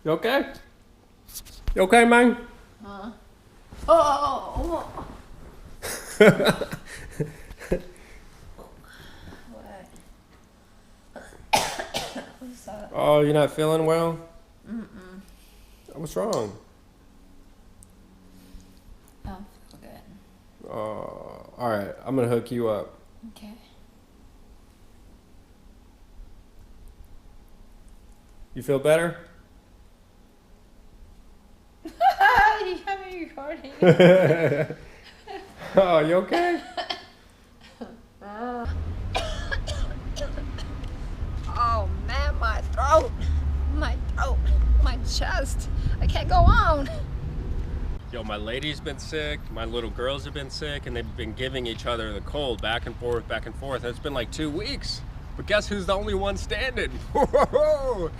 You okay? You okay, man? Huh? Oh, what? What's up? Oh, you're not feeling well? Mm-mm. What's wrong? I don't feel good. All right, I'm gonna hook you up. Okay. You feel better? You have me recording. Oh, you okay? Oh man, my throat, my chest. I can't go on. Yo, my lady's been sick, my little girls have been sick, and they've been giving each other the cold back and forth, back and forth. It's been like 2 weeks. But guess who's the only one standing? Whoa!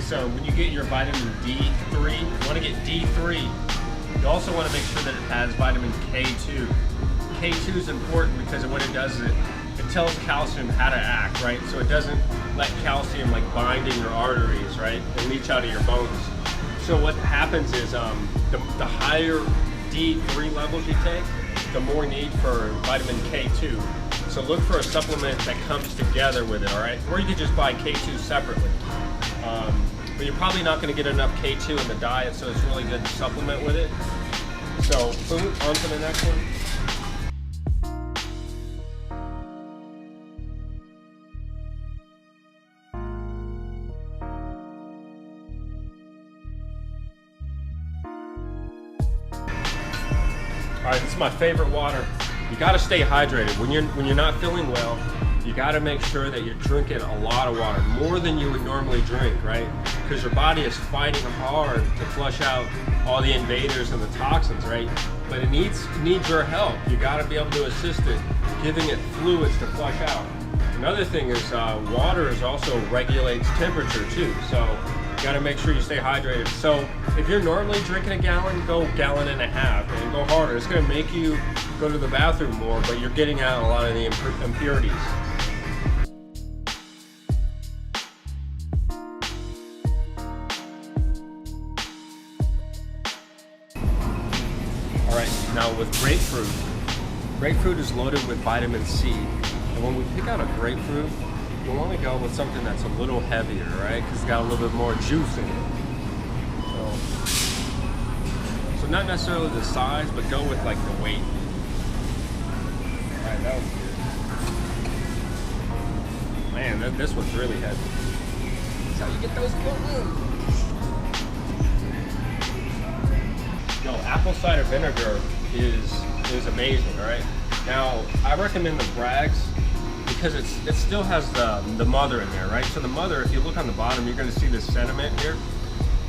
So when you get your vitamin D3, you want to get D3. You also want to make sure that it has vitamin K2. K2 is important because of what it does is it tells calcium how to act, right? So it doesn't let calcium like bind in your arteries, right? And leach out of your bones. So what happens is the higher D3 levels you take, the more need for vitamin K2. So look for a supplement that comes together with it, all right? Or you could just buy K2 separately. But you're probably not going to get enough K2 in the diet, so it's really good to supplement with it. So, boom, on to the next one. All right, this is my favorite water. You got to stay hydrated. When you're not feeling well, you got to make sure that you're drinking a lot of water, more than you would normally drink, right? Because your body is fighting hard to flush out all the invaders and the toxins, right? But it needs your help. You got to be able to assist it, giving it fluids to flush out. Another thing is water also regulates temperature too, so you got to make sure you stay hydrated. So if you're normally drinking a gallon, go 1.5 gallons and go harder. It's going to make you go to the bathroom more, but you're getting out a lot of the impurities. Now with grapefruit is loaded with vitamin C. And when we pick out a grapefruit, we'll only go with something that's a little heavier, right? Because it's got a little bit more juice in it. So not necessarily the size, but go with like the weight. All right, that was good. Man, this one's really heavy. That's how you get those good. Yo, apple cider vinegar is amazing, all right? Now, I recommend the Bragg's because it still has the mother in there, right? So the mother, if you look on the bottom, you're gonna see this sediment here.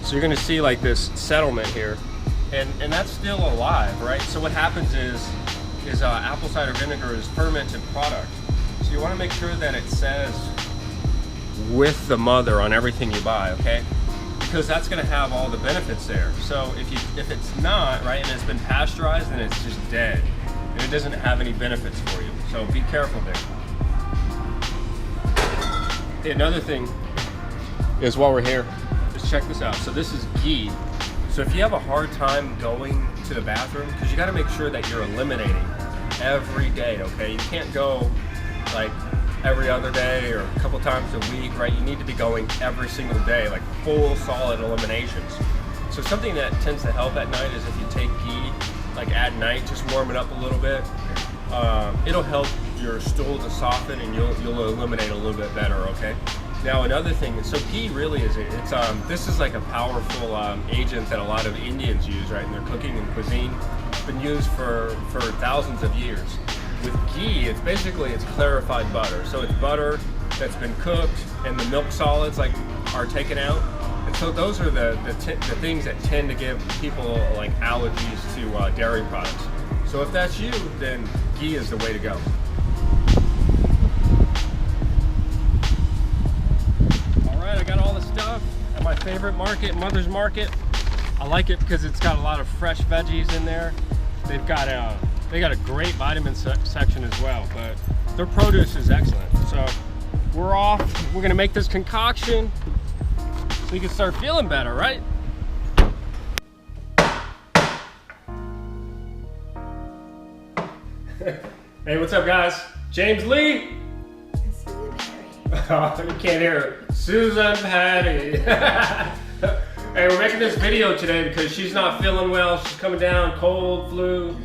So you're gonna see like this settlement here, and that's still alive, right? So what happens is apple cider vinegar is fermented product. So you wanna make sure that it says with the mother on everything you buy, okay? Because that's going to have all the benefits there. So if it's not, right, and it's been pasteurized, then it's just dead. And it doesn't have any benefits for you. So be careful there. Okay, another thing is while we're here, just check this out. So this is ghee. So if you have a hard time going to the bathroom, because you got to make sure that you're eliminating every day, okay? You can't go like every other day or a couple times a week, right? You need to be going every single day, like full solid eliminations. So something that tends to help at night is if you take ghee, like at night, just warm it up a little bit. It'll help your stool to soften and you'll eliminate a little bit better, okay? Now another thing, so ghee really is, this is like a powerful agent that a lot of Indians use, right, in their cooking and cuisine. It's been used for thousands of years. With ghee, it's clarified butter. So it's butter that's been cooked and the milk solids like are taken out. And so those are the things that tend to give people like allergies to dairy products. So if that's you, then ghee is the way to go. All right, I got favorite market, Mother's Market. I like it because it's got a lot of fresh veggies in there. They got a great vitamin section as well, but their produce is excellent. So we're off. We're gonna make this concoction so you can start feeling better, right? Hey, what's up, guys? James Lee. Oh, you can't hear her. Susan Patty. Hey, we're making this video today because she's not feeling well. She's coming down, cold, flu.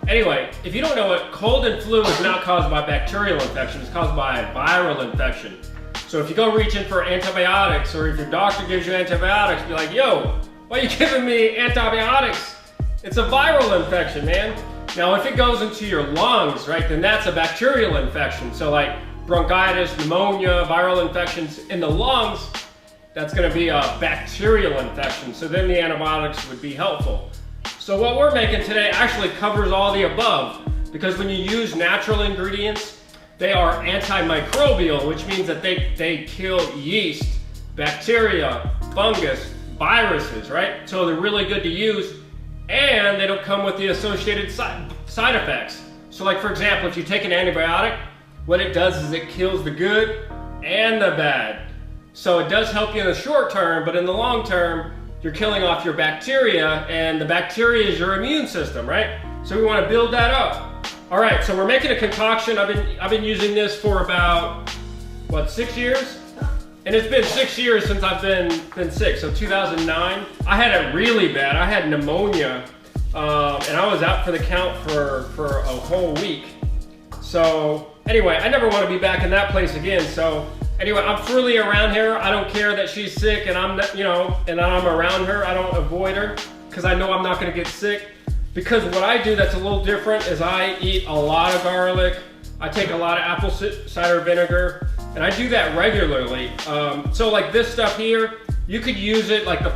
Anyway, if you don't know it, cold and flu is not caused by bacterial infection. It's caused by a viral infection. So if you go reaching for antibiotics, or if your doctor gives you antibiotics, be like, yo, why are you giving me antibiotics? It's a viral infection, man. Now, if it goes into your lungs, right, then that's a bacterial infection. So like bronchitis, pneumonia, viral infections in the lungs, that's gonna be a bacterial infection. So then the antibiotics would be helpful. So what we're making today actually covers all the above, because when you use natural ingredients, they are antimicrobial, which means that they kill yeast, bacteria, fungus, viruses, right? So they're really good to use, and they don't come with the associated side effects. So like, for example, if you take an antibiotic, what it does is it kills the good and the bad. So it does help you in the short term, but in the long term, you're killing off your bacteria, and the bacteria is your immune system, right? So we want to build that up. All right, so we're making a concoction. I've been using this for about, what, 6 years? And it's been 6 years since I've been sick. So 2009, I had it really bad. I had pneumonia, and I was out for the count for a whole week. So anyway, I never want to be back in that place again. So anyway, I'm freely around here. I don't care that she's sick and I'm around her. I don't avoid her because I know I'm not going to get sick. Because what I do that's a little different is I eat a lot of garlic. I take a lot of apple cider vinegar, and I do that regularly. So like this stuff here, you could use it like the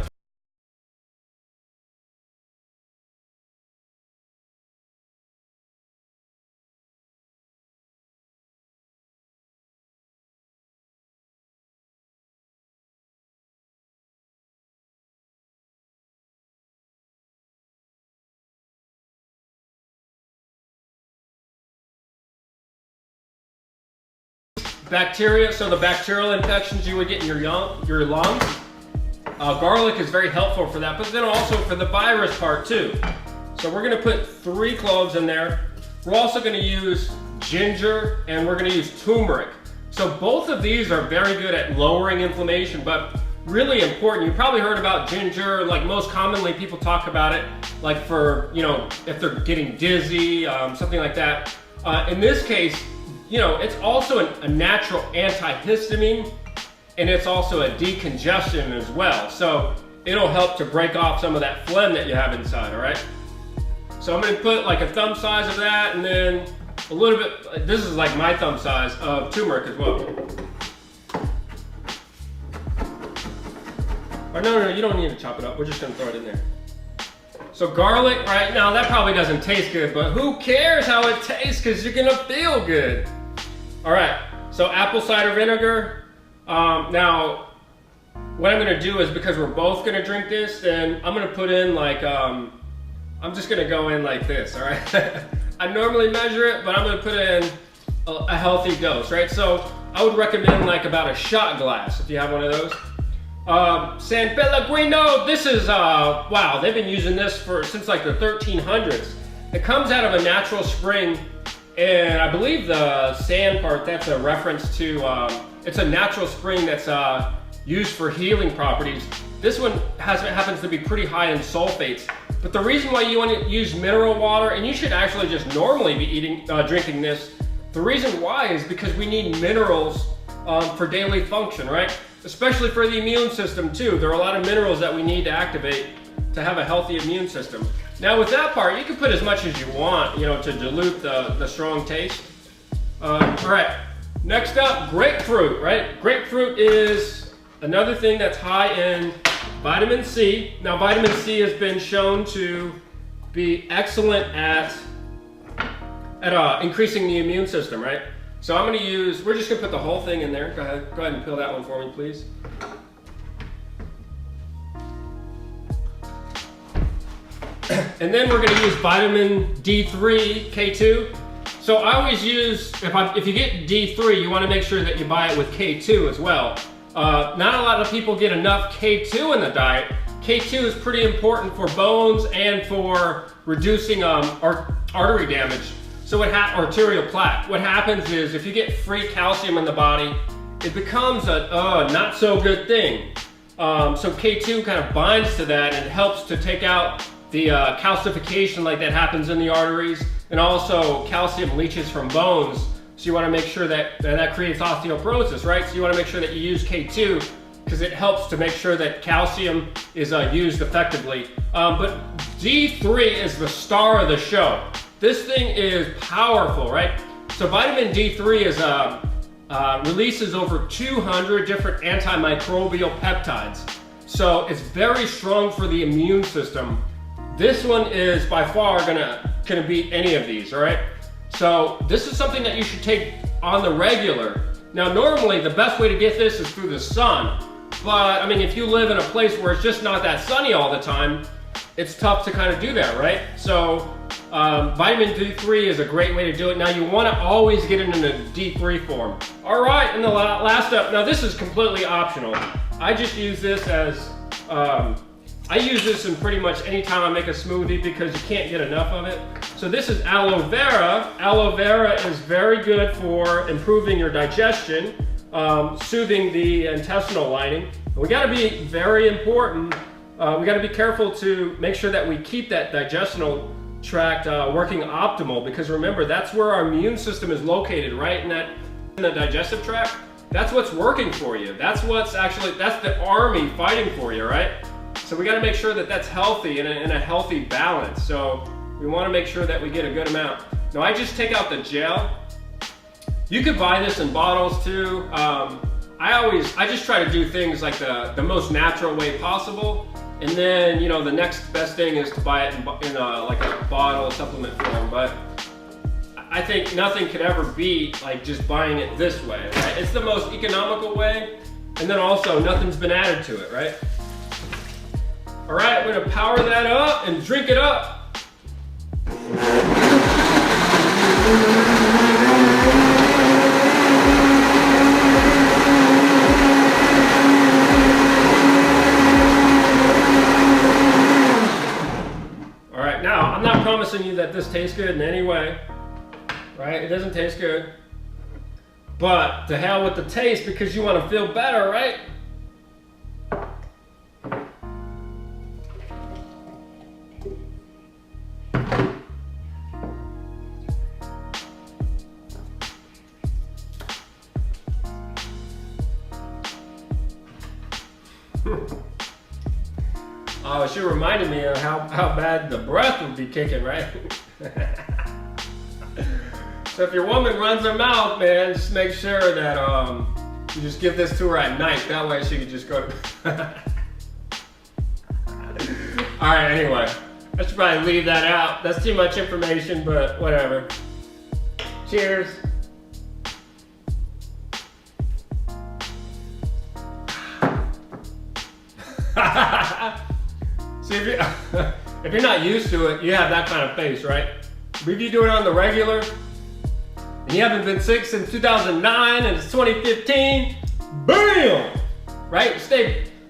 bacteria, so the bacterial infections you would get in your lungs. Garlic is very helpful for that, but then also for the virus part too. So we're gonna put 3 cloves in there. We're also gonna use ginger, and we're gonna use turmeric. So both of these are very good at lowering inflammation, but really important. You probably heard about ginger, like most commonly people talk about it, like for, if they're getting dizzy, something like that. In this case, it's also a natural antihistamine, and it's also a decongestant as well. So it'll help to break off some of that phlegm that you have inside, all right? So I'm gonna put like a thumb size of that, and then a little bit, this is like my thumb size of turmeric as well. Or no, you don't need to chop it up. We're just gonna throw it in there. So garlic, right now, that probably doesn't taste good, but who cares how it tastes, because you're gonna feel good. All right, so apple cider vinegar. Now, what I'm gonna do is, because we're both gonna drink this, then I'm gonna put in like, I'm just gonna go in like this, all right? I normally measure it, but I'm gonna put in a healthy dose, right? So I would recommend like about a shot glass, if you have one of those. San Pellegrino, this is, wow, they've been using this since like the 1300s. It comes out of a natural spring, and I believe the sand part, that's a reference to, it's a natural spring that's used for healing properties. This one happens to be pretty high in sulfates. But the reason why you want to use mineral water, and you should actually just normally be drinking this, the reason why is because we need minerals for daily function, right? Especially for the immune system too. There are a lot of minerals that we need to activate to have a healthy immune system. Now with that part, you can put as much as you want, to dilute the strong taste. All right, next up, grapefruit, right? Grapefruit is another thing that's high in vitamin C. Now vitamin C has been shown to be excellent at increasing the immune system, right? So we're just gonna put the whole thing in there. Go ahead and peel that one for me, please. And then we're gonna use vitamin D3, K2. So I always use, if you get D3, you wanna make sure that you buy it with K2 as well. Not a lot of people get enough K2 in the diet. K2 is pretty important for bones and for reducing artery damage. So arterial plaque. What happens is if you get free calcium in the body, it becomes a not so good thing. So K2 kind of binds to that and helps to take out the calcification like that happens in the arteries, and also calcium leaches from bones. So you want to make sure that creates osteoporosis, right? So you want to make sure that you use K2 because it helps to make sure that calcium is used effectively. But D3 is the star of the show. This thing is powerful, right? So vitamin D3 is releases over 200 different antimicrobial peptides. So it's very strong for the immune system. This one is by far gonna beat any of these, all right? So this is something that you should take on the regular. Now normally the best way to get this is through the sun, but I mean if you live in a place where it's just not that sunny all the time, it's tough to kind of do that, right? So vitamin D3 is a great way to do it. Now you want to always get it in a D3 form. All right, and the last up, now this is completely optional. I just use this as, I use this in pretty much any time I make a smoothie because you can't get enough of it. So this is aloe vera. Aloe vera is very good for improving your digestion, soothing the intestinal lining. And we got to be very important. We got to be careful to make sure that we keep that digestional tract working optimal, because remember that's where our immune system is located, right in the digestive tract. That's what's working for you. That's the army fighting for you, right? So we got to make sure that that's healthy and in a healthy balance. So we want to make sure that we get a good amount. Now I just take out the gel. You could buy this in bottles too. I just try to do things like the most natural way possible. And then, you know, the next best thing is to buy it in like a bottle supplement form. But I think nothing could ever beat like just buying it this way, right? It's the most economical way. And then also nothing's been added to it, right? All right, we're gonna power that up and drink it up. I'm not promising you that this tastes good in any way, right? It doesn't taste good. But to hell with the taste, because you want to feel better, right? Oh, she reminded me of how bad the breath would be kicking, right? So if your woman runs her mouth, man, just make sure that you just give this to her at night. That way she can just go to... All right, anyway. I should probably leave that out. That's too much information, but whatever. Cheers. See, if you're not used to it, you have that kind of face, right? But if you do it on the regular, and you haven't been sick since 2009 and it's 2015, BAM! Right?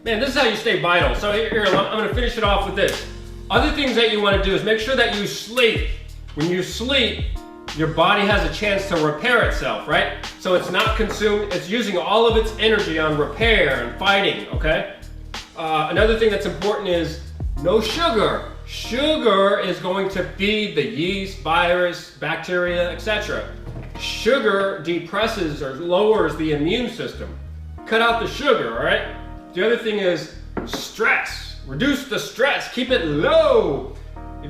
Man, this is how you stay vital. So here, I'm gonna finish it off with this. Other things that you wanna do is make sure that you sleep. When you sleep, your body has a chance to repair itself, right? So it's not consumed, it's using all of its energy on repair and fighting, okay? Another thing that's important is no sugar. Sugar is going to feed the yeast, virus, bacteria, etc. Sugar depresses or lowers the immune system. Cut out the sugar, all right? The other thing is stress. Reduce the stress, keep it low.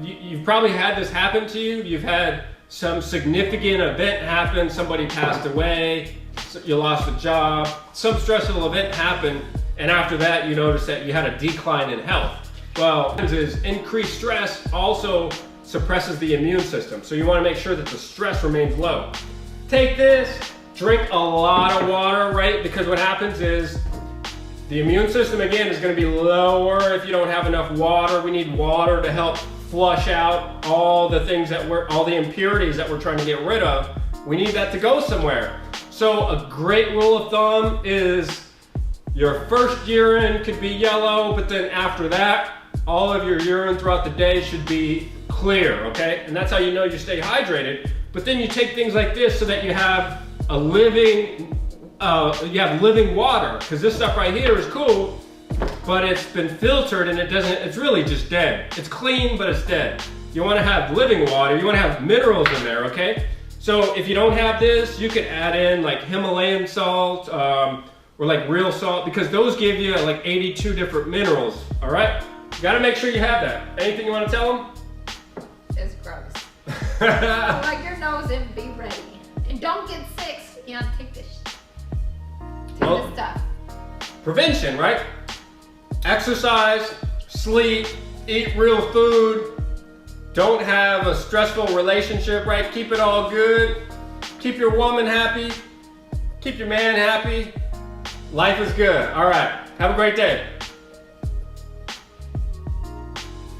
You've probably had this happen to you. You've had some significant event happen, somebody passed away, you lost a job, some stressful event happened, and after that you notice that you had a decline in health. Well, what happens is increased stress also suppresses the immune system. So you want to make sure that the stress remains low. Take this, drink a lot of water, right? Because what happens is the immune system, again, is going to be lower if you don't have enough water. We need water to help flush out all the things that all the impurities that we're trying to get rid of. We need that to go somewhere. So a great rule of thumb is your first urine could be yellow, but then after that, all of your urine throughout the day should be clear, okay? And that's how you know you stay hydrated. But then you take things like this so that you have a living, living water, because this stuff right here is cool, but it's been filtered and it's really just dead. It's clean, but it's dead. You wanna have living water, you wanna have minerals in there, okay? So if you don't have this, you could add in like Himalayan salt, or like real salt, because those give you like 82 different minerals, all right? You gotta make sure you have that. Anything you wanna tell them? It's gross. Like your nose and be ready. And don't get sick. You know, take this. This stuff. Prevention, right? Exercise, sleep, eat real food. Don't have a stressful relationship, right? Keep it all good. Keep your woman happy. Keep your man happy. Life is good. All right. Have a great day.